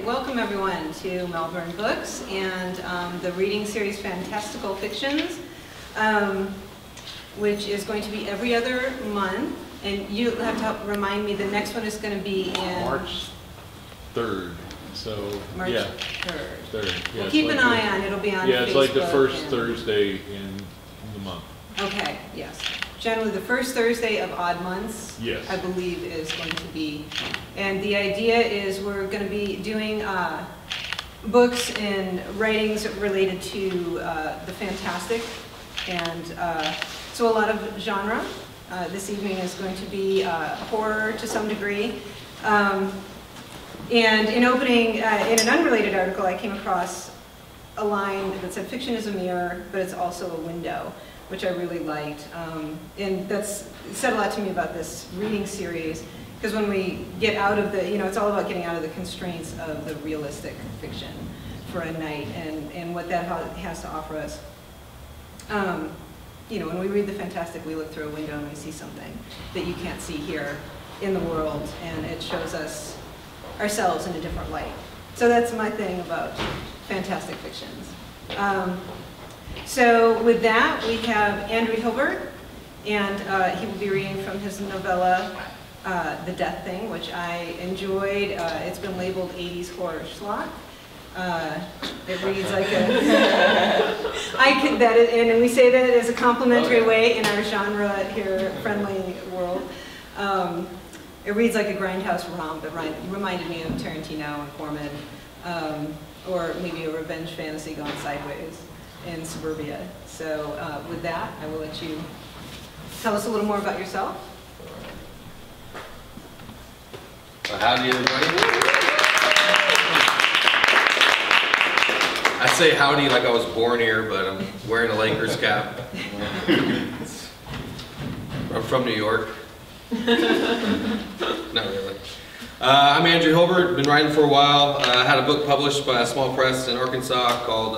welcome everyone to Malvern Books and the reading series Fantastical Fictions, which is going to be every other month. And you have to help remind me, the next one is going to be in March 3rd. So March yeah, 3rd. Yeah, Well, keep an eye on it. It'll be on yeah, Facebook. it's like the first Thursday in the month. Okay, yes. Generally the first Thursday of odd months, yes, I believe is going to be. And the idea is we're going to be doing books and writings related to the fantastic. And so a lot of genre. This evening is going to be horror to some degree. And in opening, in an unrelated article, I came across a line that said, "Fiction is a mirror, but it's also a window," which I really liked. And that's said a lot to me about this reading series, because when we get out of the, it's all about getting out of the constraints of the realistic fiction for a night and what that has to offer us. When we read the fantastic, we look through a window and we see something that you can't see here in the world, and it shows us ourselves in a different light. So that's my thing about fantastic fictions. So with that, we have Andrew Hilbert, and he will be reading from his novella, The Death Thing, which I enjoyed. It's been labeled 80s horror schlock. It reads like and we say that as a complimentary way in our genre here, friendly world. It reads like a grindhouse romp. It reminded me of Tarantino and Corman, or maybe a revenge fantasy gone sideways in suburbia. So with that, I will let you tell us a little more about yourself. Well, howdy everybody. I say howdy like I was born here, but I'm wearing a Lakers cap. I'm from New York. Not really. I'm Andrew Hilbert, been writing for a while. I had a book published by a small press in Arkansas called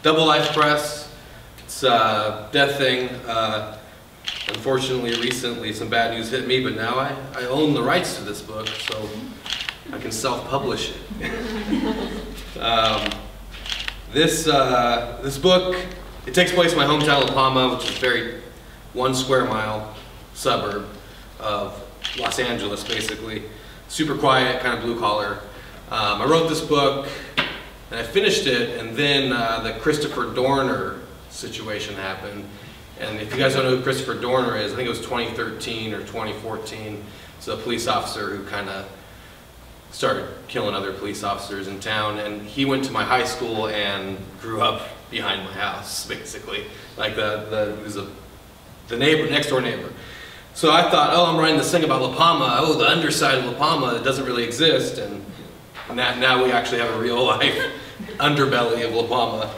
Double Life Press. It's a Death Thing. Unfortunately, recently some bad news hit me, but now I own the rights to this book, so I can self-publish it. This book, it takes place in my hometown, La Palma, which is a very 1 square mile suburb of Los Angeles, basically. Super quiet, kind of blue collar. I wrote this book, and I finished it, and then the Christopher Dorner situation happened. And if you guys don't know who Christopher Dorner is, I think it was 2013 or 2014. It's a police officer who kind of started killing other police officers in town, and he went to my high school and grew up behind my house, basically. Like he was the neighbor, next door neighbor. So I thought, oh, I'm writing this thing about La Palma, oh, the underside of La Palma that doesn't really exist, and now we actually have a real life underbelly of La Palma.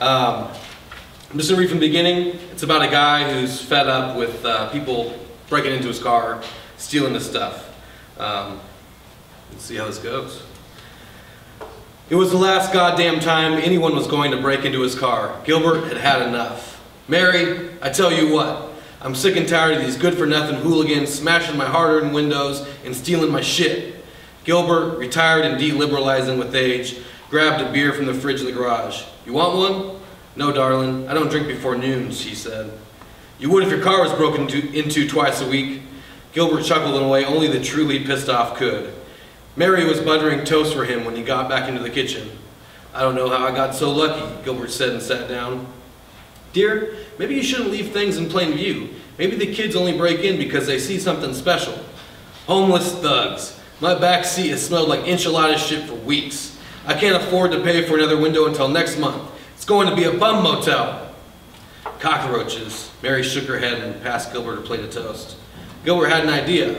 I'm just gonna read from the beginning. It's about a guy who's fed up with people breaking into his car, stealing his stuff. Let's see how this goes. It was the last goddamn time anyone was going to break into his car. Gilbert had had enough. "Mary, I tell you what, I'm sick and tired of these good-for-nothing hooligans smashing my hard-earned windows and stealing my shit." Gilbert, retired and deliberalizing with age, grabbed a beer from the fridge in the garage. "You want one?" "No, darling, I don't drink before noon," she said. "You would if your car was broken into twice a week." Gilbert chuckled in a way only the truly pissed off could. Mary was buttering toast for him when he got back into the kitchen. "I don't know how I got so lucky," Gilbert said and sat down. "Dear, maybe you shouldn't leave things in plain view. Maybe the kids only break in because they see something special." "Homeless thugs. My back seat has smelled like enchilada shit for weeks. I can't afford to pay for another window until next month. It's going to be a bum motel." "Cockroaches." Mary shook her head and passed Gilbert a plate of toast. Gilbert had an idea.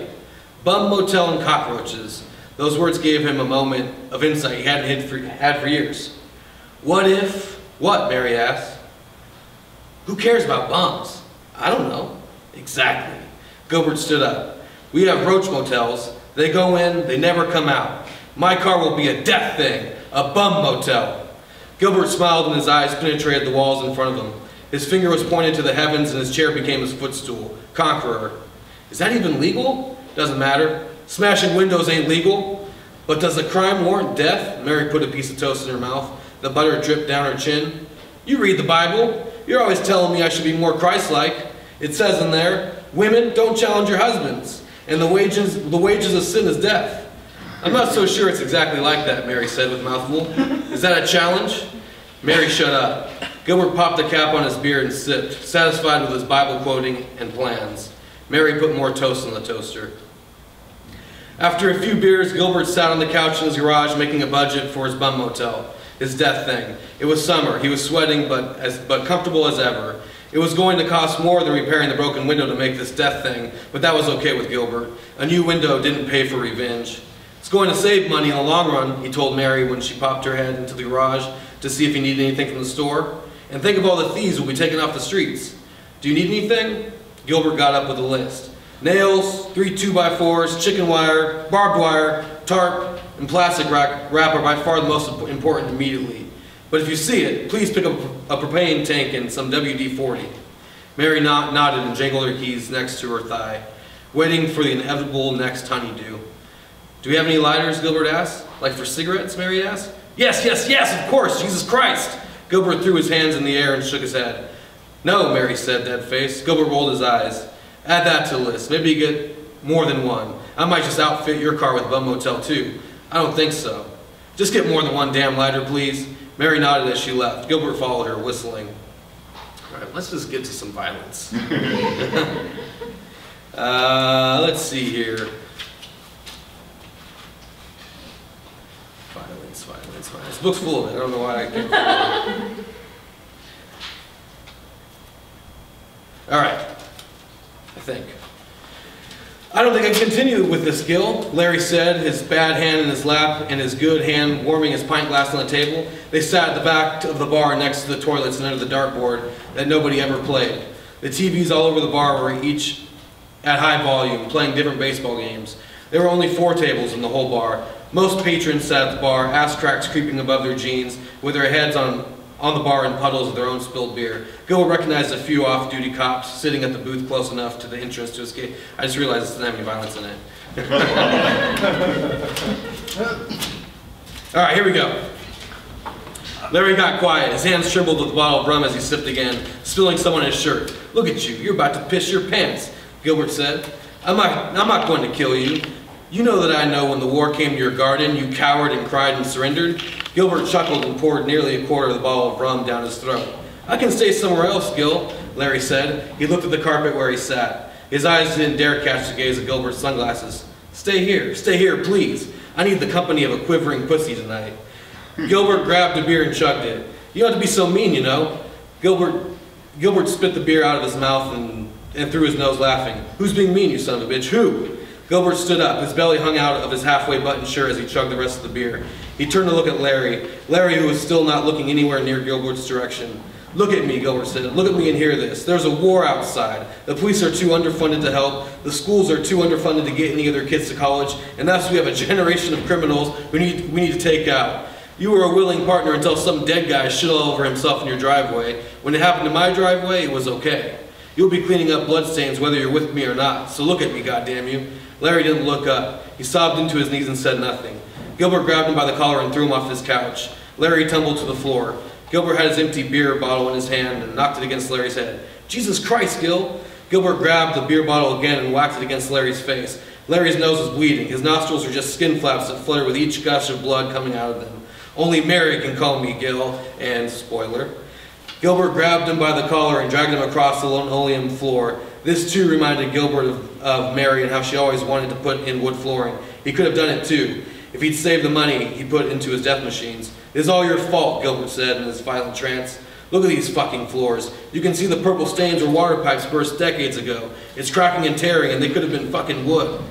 Bum motel and cockroaches. Those words gave him a moment of insight he hadn't had for years. "What if?" "What?" Mary asked. "Who cares about bums?" "I don't know." "Exactly." Gilbert stood up. "We have roach motels. They go in, they never come out. My car will be a death thing, a bum motel." Gilbert smiled and his eyes penetrated the walls in front of him. His finger was pointed to the heavens and his chair became his footstool. Conqueror. "Is that even legal?" "Doesn't matter. Smashing windows ain't legal." But does the crime warrant death? Mary put a piece of toast in her mouth. The butter dripped down her chin. You read the Bible. You're always telling me I should be more Christ-like. It says in there, women, don't challenge your husbands. And the wages of sin is death. I'm not so sure it's exactly like that, Mary said with mouthful. Is that a challenge? Mary shut up. Gilbert popped the cap on his beer and sipped, satisfied with his Bible quoting and plans. Mary put more toast in the toaster. After a few beers, Gilbert sat on the couch in his garage making a budget for his bum motel, his death thing. It was summer. He was sweating, but comfortable as ever. It was going to cost more than repairing the broken window to make this death thing, but that was okay with Gilbert. A new window didn't pay for revenge. It's going to save money in the long run, he told Mary when she popped her head into the garage to see if he needed anything from the store. And think of all the thieves we'll be taking off the streets. Do you need anything? Gilbert got up with a list. Nails, 3 2x4s, chicken wire, barbed wire, tarp, and plastic wrap are by far the most important immediately. But if you see it, please pick up a propane tank and some WD-40. Mary nodded and jangled her keys next to her thigh, waiting for the inevitable next honeydew. Do we have any lighters? Gilbert asked. Like for cigarettes? Mary asked. Yes, yes, yes, of course, Jesus Christ! Gilbert threw his hands in the air and shook his head. No, Mary said, dead-faced. Gilbert rolled his eyes. Add that to the list. Maybe you get more than one. I might just outfit your car with Bum Motel too. I don't think so. Just get more than one damn lighter, please. Mary nodded as she left. Gilbert followed her, whistling. All right, let's just get to some violence. Let's see here. Violence, violence, violence. This book's full of it. I don't know why I can't. All right. I think. I don't think I can continue with this, Gil, Larry said, his bad hand in his lap and his good hand warming his pint glass on the table. They sat at the back of the bar next to the toilets and under the dartboard that nobody ever played. The TVs all over the bar were each at high volume, playing different baseball games. There were only 4 tables in the whole bar. Most patrons sat at the bar, ass cracks creeping above their jeans, with their heads on the bar in puddles of their own spilled beer. Gil recognized a few off-duty cops sitting at the booth close enough to the entrance to escape. I just realized it doesn't have any violence in it. All right, here we go. Larry got quiet. His hands trembled with the bottle of rum as he sipped again, spilling some on his shirt. Look at you, you're about to piss your pants, Gilbert said. I'm not going to kill you. You know that I know when the war came to your garden, you cowered and cried and surrendered. Gilbert chuckled and poured nearly a quarter of the bottle of rum down his throat. I can stay somewhere else, Gil, Larry said. He looked at the carpet where he sat. His eyes didn't dare catch the gaze of Gilbert's sunglasses. Stay here, please. I need the company of a quivering pussy tonight. Gilbert grabbed a beer and chugged it. You don't have to be so mean, you know. Gilbert spit the beer out of his mouth and through his nose, laughing. Who's being mean, you son of a bitch? Who? Gilbert stood up. His belly hung out of his halfway buttoned shirt as he chugged the rest of the beer. He turned to look at Larry. Larry, who was still not looking anywhere near Gilbert's direction. Look at me, Gilbert said. Look at me and hear this. There's a war outside. The police are too underfunded to help. The schools are too underfunded to get any of their kids to college. And thus we have a generation of criminals we need to take out. You were a willing partner until some dead guy shit all over himself in your driveway. When it happened to my driveway, it was okay. You'll be cleaning up bloodstains whether you're with me or not. So look at me, goddamn you. Larry didn't look up. He sobbed into his knees and said nothing. Gilbert grabbed him by the collar and threw him off his couch. Larry tumbled to the floor. Gilbert had his empty beer bottle in his hand and knocked it against Larry's head. Jesus Christ, Gil! Gilbert grabbed the beer bottle again and whacked it against Larry's face. Larry's nose was bleeding. His nostrils were just skin flaps that fluttered with each gush of blood coming out of them. Only Mary can call me Gil, and spoiler. Gilbert grabbed him by the collar and dragged him across the linoleum floor. This too reminded Gilbert of Mary and how she always wanted to put in wood flooring. He could have done it too, if he'd saved the money he put into his death machines. It's all your fault, Gilbert said in his violent trance. Look at these fucking floors. You can see the purple stains where water pipes burst decades ago. It's cracking and tearing and they could have been fucking wood.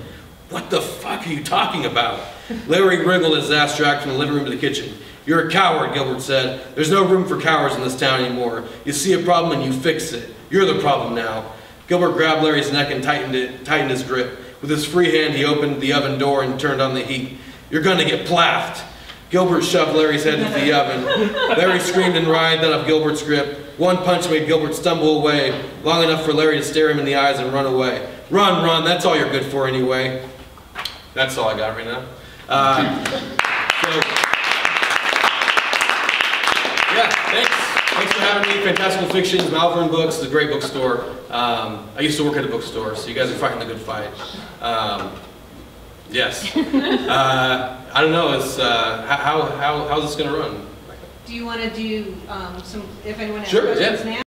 What the fuck are you talking about? Larry wriggled his ass dragged from the living room to the kitchen. You're a coward, Gilbert said. There's no room for cowards in this town anymore. You see a problem and you fix it. You're the problem now. Gilbert grabbed Larry's neck and tightened his grip. With his free hand, he opened the oven door and turned on the heat. You're gonna get plaffed. Gilbert shoved Larry's head into the oven. Larry screamed and writhed out of Gilbert's grip. One punch made Gilbert stumble away, long enough for Larry to stare him in the eyes and run away. Run, run, that's all you're good for anyway. That's all I got right now. Yeah, thanks for having me. Fantastical Fictions, Malvern Books, it's a great bookstore. I used to work at a bookstore, so you guys are fighting the good fight. Yes. I don't know. It's how's this going to run? Do you want to do some? If anyone has Sure, questions yeah. now.